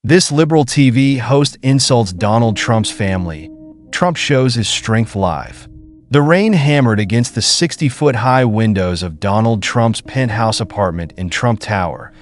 This liberal TV host insults Donald Trump's family. Trump shows his strength live. The rain hammered against the 60-foot-high windows of Donald Trump's penthouse apartment in Trump Tower,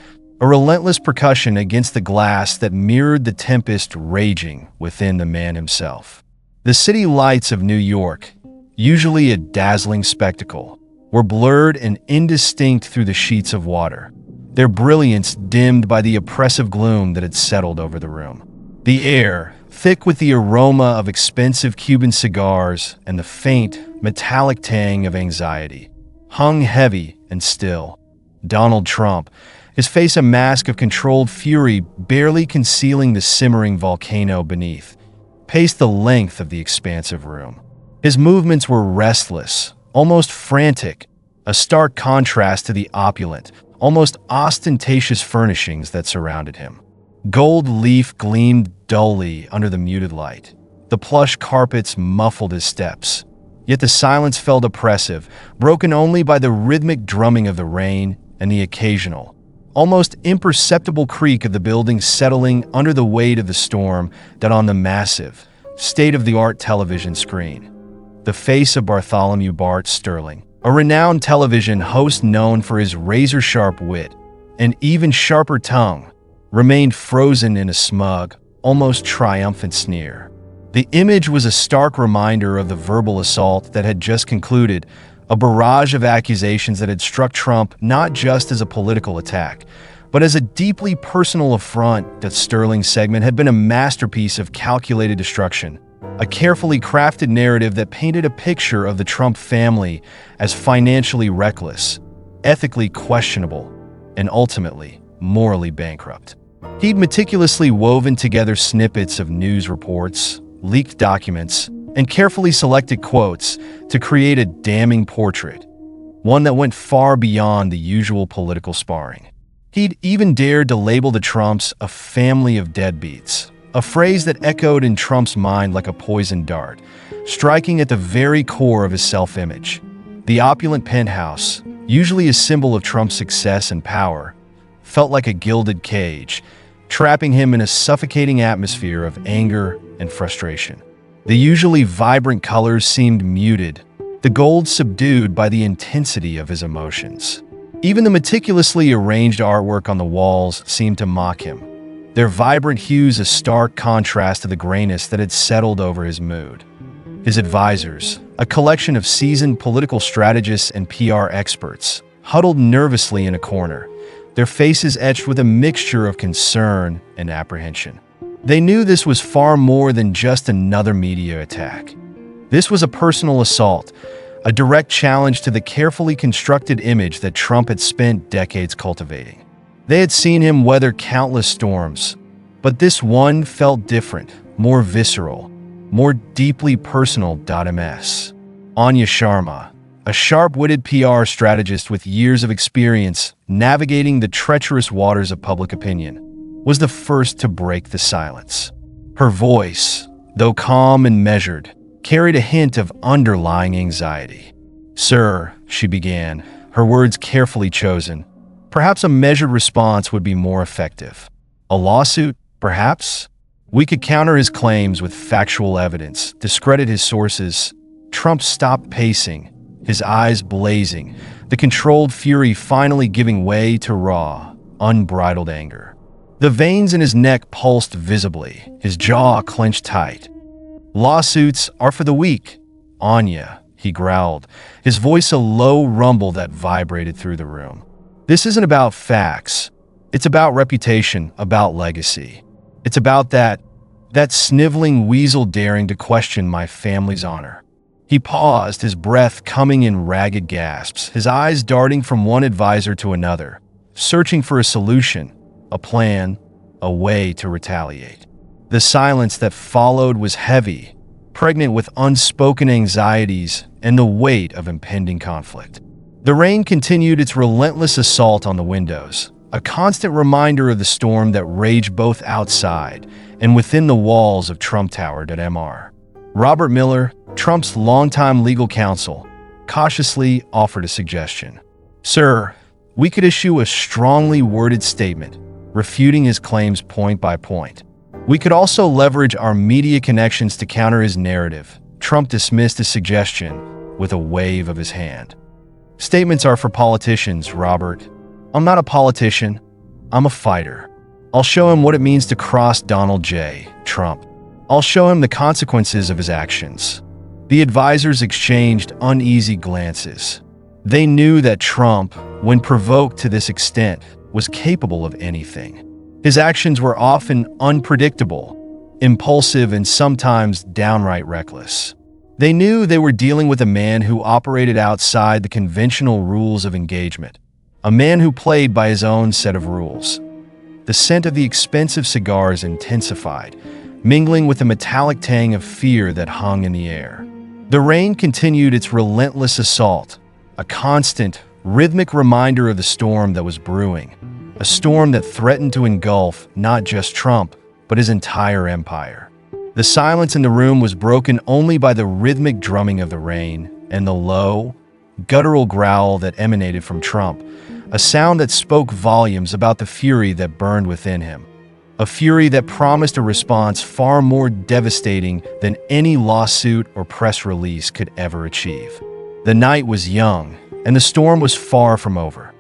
a relentless percussion against the glass that mirrored the tempest raging within the man himself. The city lights of New York, usually a dazzling spectacle, were blurred and indistinct through the sheets of water, their brilliance dimmed by the oppressive gloom that had settled over the room. The air, thick with the aroma of expensive Cuban cigars and the faint, metallic tang of anxiety, hung heavy and still. Donald Trump, his face a mask of controlled fury barely concealing the simmering volcano beneath, paced the length of the expansive room. His movements were restless, almost frantic, a stark contrast to the opulent, almost ostentatious furnishings that surrounded him. Gold leaf gleamed dully under the muted light. The plush carpets muffled his steps. Yet the silence felt oppressive, broken only by the rhythmic drumming of the rain and the occasional, almost imperceptible creak of the building settling under the weight of the storm that on the massive, state-of-the-art television screen. The face of Bartholomew Bart Sterling, a renowned television host known for his razor-sharp wit and even sharper tongue, remained frozen in a smug, almost triumphant sneer. The image was a stark reminder of the verbal assault that had just concluded, a barrage of accusations that had struck Trump not just as a political attack, but as a deeply personal affront. That Sterling segment had been a masterpiece of calculated destruction, a carefully crafted narrative that painted a picture of the Trump family as financially reckless, ethically questionable, and ultimately morally bankrupt. He'd meticulously woven together snippets of news reports, leaked documents, and carefully selected quotes to create a damning portrait, one that went far beyond the usual political sparring. He'd even dared to label the Trumps a family of deadbeats, a phrase that echoed in Trump's mind like a poisoned dart, striking at the very core of his self-image. The opulent penthouse, usually a symbol of Trump's success and power, felt like a gilded cage, trapping him in a suffocating atmosphere of anger and frustration. The usually vibrant colors seemed muted, the gold subdued by the intensity of his emotions. Even the meticulously arranged artwork on the walls seemed to mock him, their vibrant hues a stark contrast to the grayness that had settled over his mood. His advisors, a collection of seasoned political strategists and PR experts, huddled nervously in a corner, their faces etched with a mixture of concern and apprehension. They knew this was far more than just another media attack. This was a personal assault, a direct challenge to the carefully constructed image that Trump had spent decades cultivating. They had seen him weather countless storms, but this one felt different, more visceral, more deeply personal. Ms. Anya Sharma, a sharp-witted PR strategist with years of experience navigating the treacherous waters of public opinion, was the first to break the silence. Her voice, though calm and measured, carried a hint of underlying anxiety. "Sir," she began, her words carefully chosen, "perhaps a measured response would be more effective. A lawsuit, perhaps? We could counter his claims with factual evidence, discredit his sources." Trump stopped pacing, his eyes blazing, the controlled fury finally giving way to raw, unbridled anger. The veins in his neck pulsed visibly, his jaw clenched tight. "Lawsuits are for the weak, Anya," he growled, his voice a low rumble that vibrated through the room. "This isn't about facts. It's about reputation, about legacy. It's about that sniveling weasel daring to question my family's honor." He paused, his breath coming in ragged gasps, his eyes darting from one advisor to another, searching for a solution, a plan, a way to retaliate. The silence that followed was heavy, pregnant with unspoken anxieties and the weight of impending conflict. The rain continued its relentless assault on the windows, a constant reminder of the storm that raged both outside and within the walls of Trump Tower. Mr. Robert Miller, Trump's longtime legal counsel, cautiously offered a suggestion. "Sir, we could issue a strongly worded statement, refuting his claims point by point. "We could also leverage our media connections to counter his narrative," Trump dismissed his suggestion with a wave of his hand. "Statements are for politicians, Robert. I'm not a politician. I'm a fighter. I'll show him what it means to cross Donald J. Trump. I'll show him the consequences of his actions." The advisors exchanged uneasy glances. They knew that Trump, when provoked to this extent, was capable of anything. His actions were often unpredictable, impulsive, and sometimes downright reckless. They knew they were dealing with a man who operated outside the conventional rules of engagement, a man who played by his own set of rules. The scent of the expensive cigars intensified, mingling with the metallic tang of fear that hung in the air. The rain continued its relentless assault, a constant, rhythmic reminder of the storm that was brewing, a storm that threatened to engulf not just Trump, but his entire empire. The silence in the room was broken only by the rhythmic drumming of the rain and the low, guttural growl that emanated from Trump, a sound that spoke volumes about the fury that burned within him, a fury that promised a response far more devastating than any lawsuit or press release could ever achieve. The night was young, and the storm was far from over.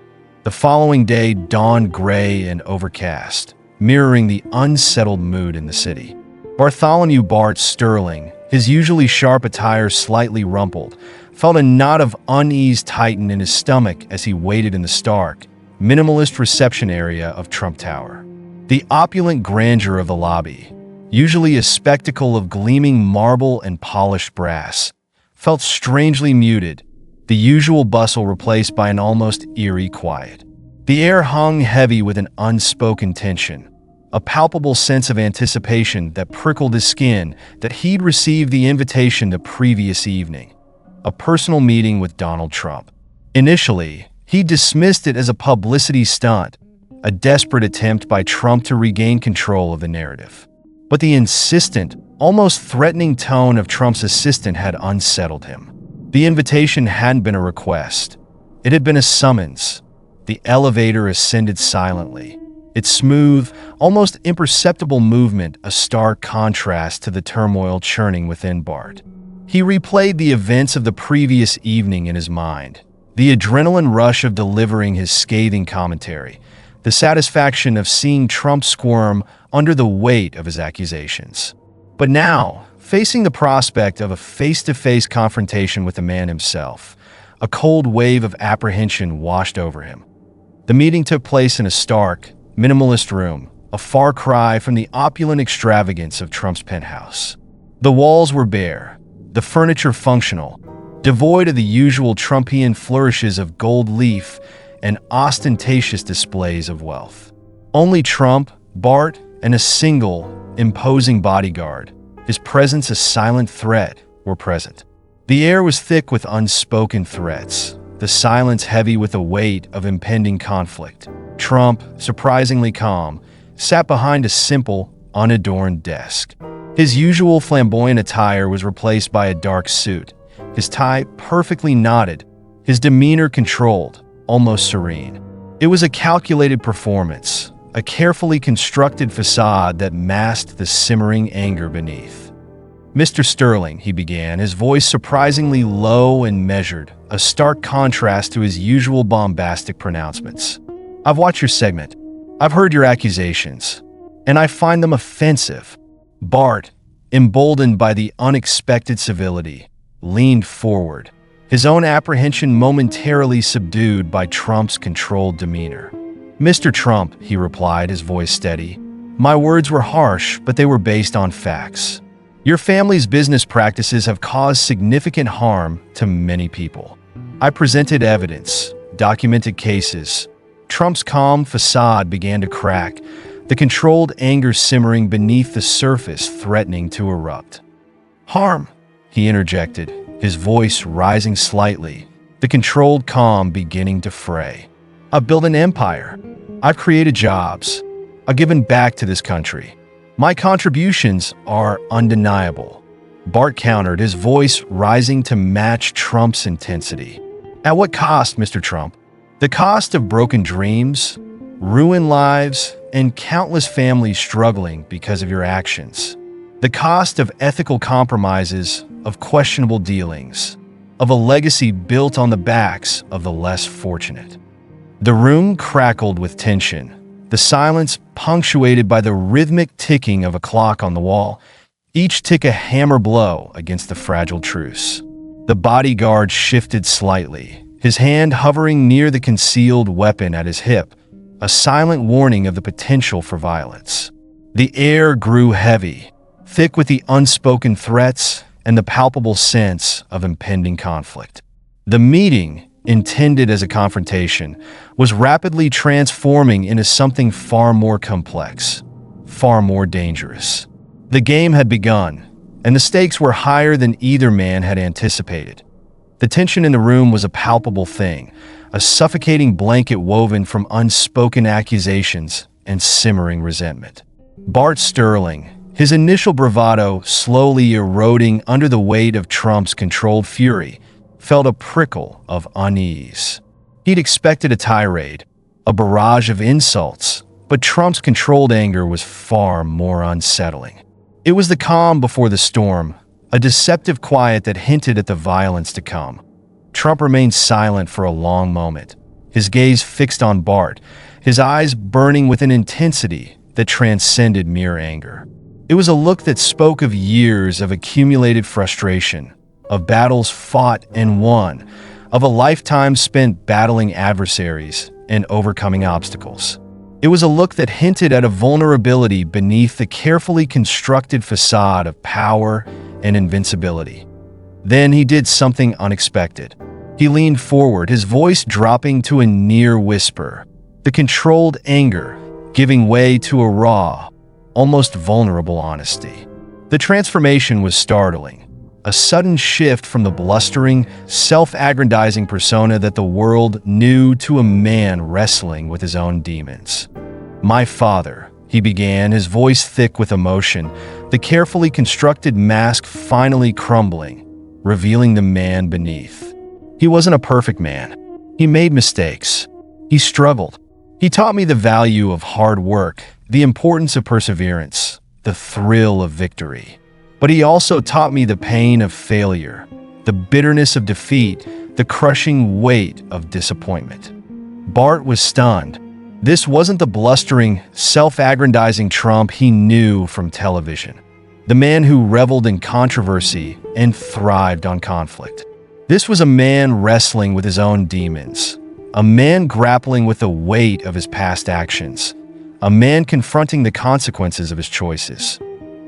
The following day dawned gray and overcast, mirroring the unsettled mood in the city. Bartholomew Bart Sterling, his usually sharp attire slightly rumpled, felt a knot of unease tighten in his stomach as he waited in the stark, minimalist reception area of Trump Tower. The opulent grandeur of the lobby, usually a spectacle of gleaming marble and polished brass, felt strangely muted, the usual bustle replaced by an almost eerie quiet. The air hung heavy with an unspoken tension, a palpable sense of anticipation that prickled his skin that he'd received the invitation the previous evening, a personal meeting with Donald Trump. Initially, he dismissed it as a publicity stunt, a desperate attempt by Trump to regain control of the narrative. But the insistent, almost threatening tone of Trump's assistant had unsettled him. The invitation hadn't been a request. It had been a summons. The elevator ascended silently, its smooth, almost imperceptible movement a stark contrast to the turmoil churning within Bart. He replayed the events of the previous evening in his mind, the adrenaline rush of delivering his scathing commentary, the satisfaction of seeing Trump squirm under the weight of his accusations. But now, facing the prospect of a face-to-face confrontation with the man himself, a cold wave of apprehension washed over him. The meeting took place in a stark, minimalist room, a far cry from the opulent extravagance of Trump's penthouse. The walls were bare, the furniture functional, devoid of the usual Trumpian flourishes of gold leaf and ostentatious displays of wealth. Only Trump, Bart, and a single, imposing bodyguard, his presence a silent threat, were present. The air was thick with unspoken threats, the silence heavy with the weight of impending conflict. Trump, surprisingly calm, sat behind a simple, unadorned desk. His usual flamboyant attire was replaced by a dark suit, his tie perfectly knotted, his demeanor controlled, almost serene. It was a calculated performance, a carefully constructed facade that masked the simmering anger beneath. "Mr. Sterling," he began, his voice surprisingly low and measured, a stark contrast to his usual bombastic pronouncements. "I've watched your segment. I've heard your accusations, and I find them offensive." Bart, emboldened by the unexpected civility, leaned forward, his own apprehension momentarily subdued by Trump's controlled demeanor. "Mr. Trump," he replied, his voice steady, "my words were harsh, but they were based on facts. Your family's business practices have caused significant harm to many people. I presented evidence, documented cases." Trump's calm facade began to crack, the controlled anger simmering beneath the surface threatening to erupt. "Harm," he interjected, his voice rising slightly, the controlled calm beginning to fray. "I've built an empire. I've created jobs. I've given back to this country. My contributions are undeniable." Bart countered, his voice rising to match Trump's intensity. "At what cost, Mr. Trump?" "The cost of broken dreams, ruin lives, and countless families struggling because of your actions. The cost of ethical compromises, of questionable dealings, of a legacy built on the backs of the less fortunate. The room crackled with tension, the silence punctuated by the rhythmic ticking of a clock on the wall, each tick a hammer blow against the fragile truce. The bodyguard shifted slightly, his hand hovering near the concealed weapon at his hip, a silent warning of the potential for violence. The air grew heavy, thick with the unspoken threats and the palpable sense of impending conflict. The meeting, intended as a confrontation, was rapidly transforming into something far more complex, far more dangerous. The game had begun, and the stakes were higher than either man had anticipated. The tension in the room was a palpable thing, a suffocating blanket woven from unspoken accusations and simmering resentment. Bart Sterling, his initial bravado slowly eroding under the weight of Trump's controlled fury, felt a prickle of unease. He'd expected a tirade, a barrage of insults, but Trump's controlled anger was far more unsettling. It was the calm before the storm, a deceptive quiet that hinted at the violence to come. Trump remained silent for a long moment, his gaze fixed on Bart, his eyes burning with an intensity that transcended mere anger. It was a look that spoke of years of accumulated frustration, of battles fought and won, of a lifetime spent battling adversaries and overcoming obstacles. It was a look that hinted at a vulnerability beneath the carefully constructed facade of power and invincibility. Then he did something unexpected. He leaned forward, his voice dropping to a near whisper, the controlled anger giving way to a raw, almost vulnerable honesty. The transformation was startling, a sudden shift from the blustering, self-aggrandizing persona that the world knew to a man wrestling with his own demons. "My father," he began, his voice thick with emotion, the carefully constructed mask finally crumbling, revealing the man beneath. He wasn't a perfect man. He made mistakes. He struggled. He taught me the value of hard work, the importance of perseverance, the thrill of victory. But he also taught me the pain of failure, the bitterness of defeat, the crushing weight of disappointment. Bart was stunned. This wasn't the blustering, self-aggrandizing Trump he knew from television, the man who reveled in controversy and thrived on conflict. This was a man wrestling with his own demons, a man grappling with the weight of his past actions, a man confronting the consequences of his choices.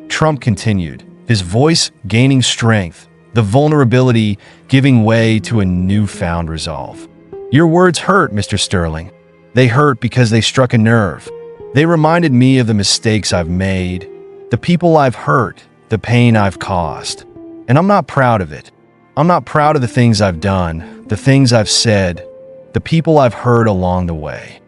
Trump continued, his voice gaining strength, the vulnerability giving way to a newfound resolve. "Your words hurt, Mr. Sterling. They hurt because they struck a nerve. They reminded me of the mistakes I've made, the people I've hurt, the pain I've caused. And I'm not proud of it. I'm not proud of the things I've done, the things I've said, the people I've hurt along the way."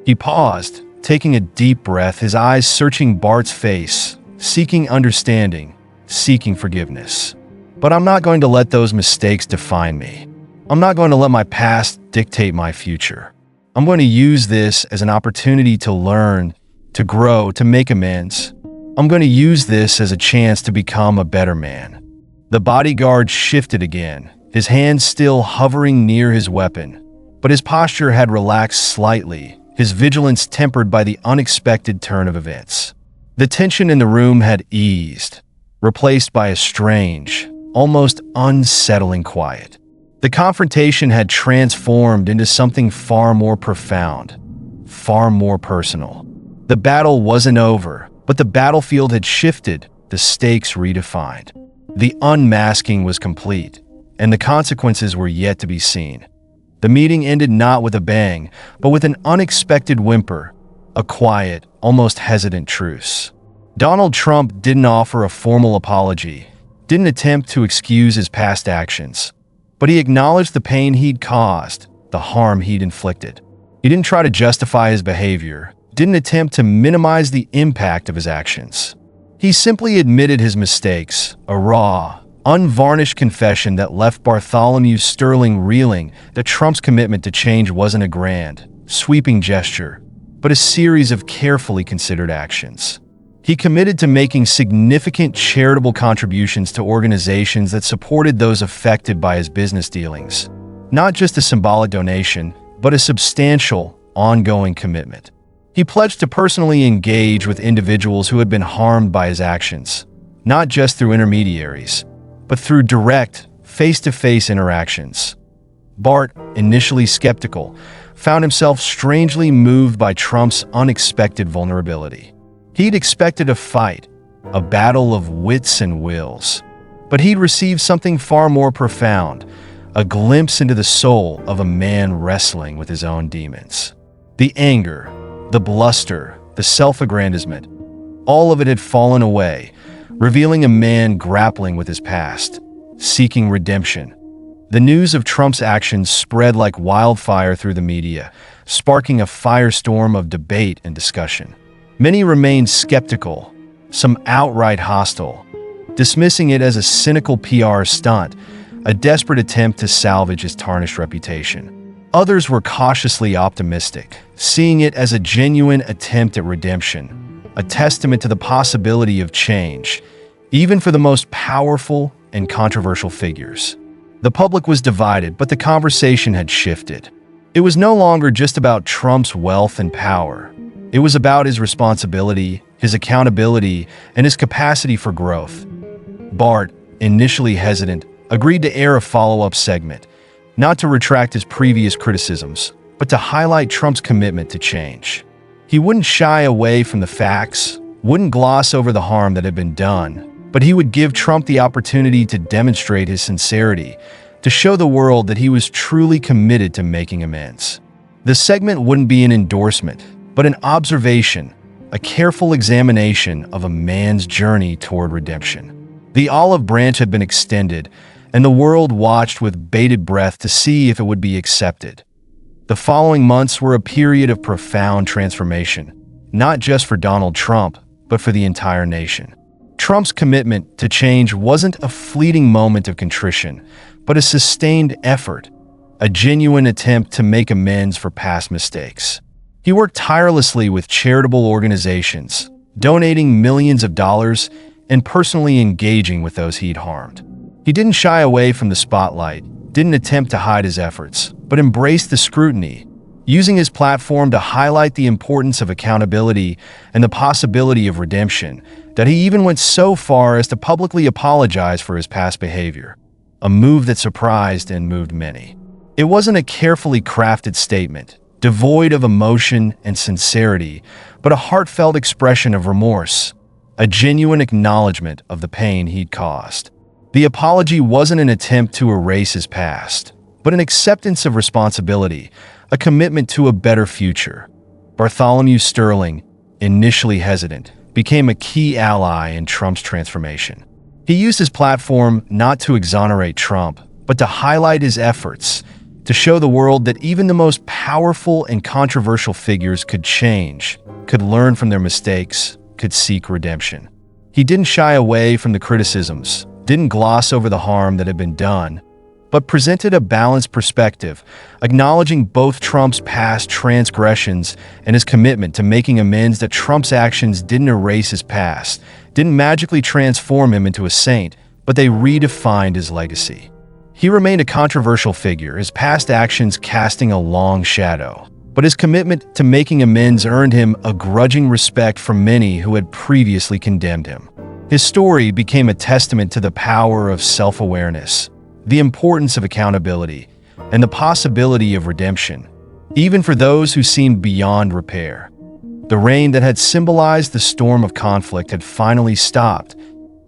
He paused, taking a deep breath, his eyes searching Bart's face, seeking understanding, seeking forgiveness. "But I'm not going to let those mistakes define me. I'm not going to let my past dictate my future. I'm going to use this as an opportunity to learn, to grow, to make amends. I'm going to use this as a chance to become a better man." The bodyguard shifted again, his hand still hovering near his weapon, but his posture had relaxed slightly, his vigilance tempered by the unexpected turn of events. The tension in the room had eased, replaced by a strange, almost unsettling quiet. The confrontation had transformed into something far more profound, far more personal. The battle wasn't over, but the battlefield had shifted, the stakes redefined. The unmasking was complete, and the consequences were yet to be seen. The meeting ended not with a bang, but with an unexpected whimper, a quiet, almost hesitant truce. Donald Trump didn't offer a formal apology, didn't attempt to excuse his past actions, but he acknowledged the pain he'd caused, the harm he'd inflicted. He didn't try to justify his behavior, didn't attempt to minimize the impact of his actions. He simply admitted his mistakes, a raw, unvarnished confession that left Bartholomew Sterling reeling that Trump's commitment to change wasn't a grand, sweeping gesture, but but a series of carefully considered actions. He committed to making significant charitable contributions to organizations that supported those affected by his business dealings. Not just a symbolic donation, but a substantial, ongoing commitment. He pledged to personally engage with individuals who had been harmed by his actions, not just through intermediaries, but through direct, face-to-face interactions. Bart, initially skeptical, found himself strangely moved by Trump's unexpected vulnerability. He'd expected a fight, a battle of wits and wills. But he'd received something far more profound, a glimpse into the soul of a man wrestling with his own demons. The anger, the bluster, the self-aggrandizement, all of it had fallen away, revealing a man grappling with his past, seeking redemption. The news of Trump's actions spread like wildfire through the media, sparking a firestorm of debate and discussion. Many remained skeptical, some outright hostile, dismissing it as a cynical PR stunt, a desperate attempt to salvage his tarnished reputation. Others were cautiously optimistic, seeing it as a genuine attempt at redemption, a testament to the possibility of change, even for the most powerful and controversial figures. The public was divided, but the conversation had shifted. It was no longer just about Trump's wealth and power. It was about his responsibility, his accountability, and his capacity for growth. Bart, initially hesitant, agreed to air a follow-up segment, not to retract his previous criticisms, but to highlight Trump's commitment to change. He wouldn't shy away from the facts, wouldn't gloss over the harm that had been done, but he would give Trump the opportunity to demonstrate his sincerity, to show the world that he was truly committed to making amends. The segment wouldn't be an endorsement, but an observation, a careful examination of a man's journey toward redemption. The olive branch had been extended, and the world watched with bated breath to see if it would be accepted. The following months were a period of profound transformation, not just for Donald Trump, but for the entire nation. Trump's commitment to change wasn't a fleeting moment of contrition, but a sustained effort, a genuine attempt to make amends for past mistakes. He worked tirelessly with charitable organizations, donating millions of dollars and personally engaging with those he'd harmed. He didn't shy away from the spotlight, didn't attempt to hide his efforts, but embraced the scrutiny, using his platform to highlight the importance of accountability and the possibility of redemption, that he even went so far as to publicly apologize for his past behavior, a move that surprised and moved many. It wasn't a carefully crafted statement, devoid of emotion and sincerity, but a heartfelt expression of remorse, a genuine acknowledgement of the pain he'd caused. The apology wasn't an attempt to erase his past, but an acceptance of responsibility, a commitment to a better future. Bartholomew Sterling, initially hesitant, became a key ally in Trump's transformation. He used his platform not to exonerate Trump, but to highlight his efforts, to show the world that even the most powerful and controversial figures could change, could learn from their mistakes, could seek redemption. He didn't shy away from the criticisms, didn't gloss over the harm that had been done, but presented a balanced perspective, acknowledging both Trump's past transgressions and his commitment to making amends. That Trump's actions didn't erase his past, didn't magically transform him into a saint, but they redefined his legacy. He remained a controversial figure, his past actions casting a long shadow, but his commitment to making amends earned him a grudging respect from many who had previously condemned him. His story became a testament to the power of self-awareness, the importance of accountability, and the possibility of redemption, even for those who seemed beyond repair. The rain that had symbolized the storm of conflict had finally stopped,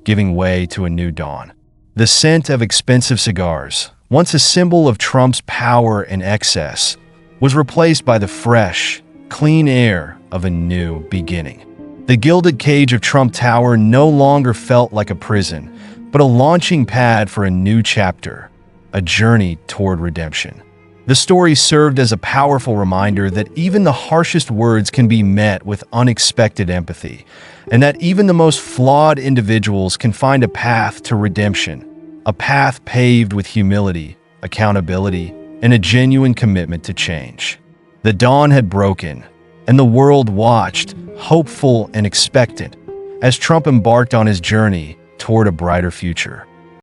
giving way to a new dawn. The scent of expensive cigars, once a symbol of Trump's power and excess, was replaced by the fresh, clean air of a new beginning. The gilded cage of Trump Tower no longer felt like a prison, but a launching pad for a new chapter, a journey toward redemption. The story served as a powerful reminder that even the harshest words can be met with unexpected empathy, and that even the most flawed individuals can find a path to redemption, a path paved with humility, accountability, and a genuine commitment to change. The dawn had broken, and the world watched, hopeful and expectant, as Trump embarked on his journey toward a brighter future.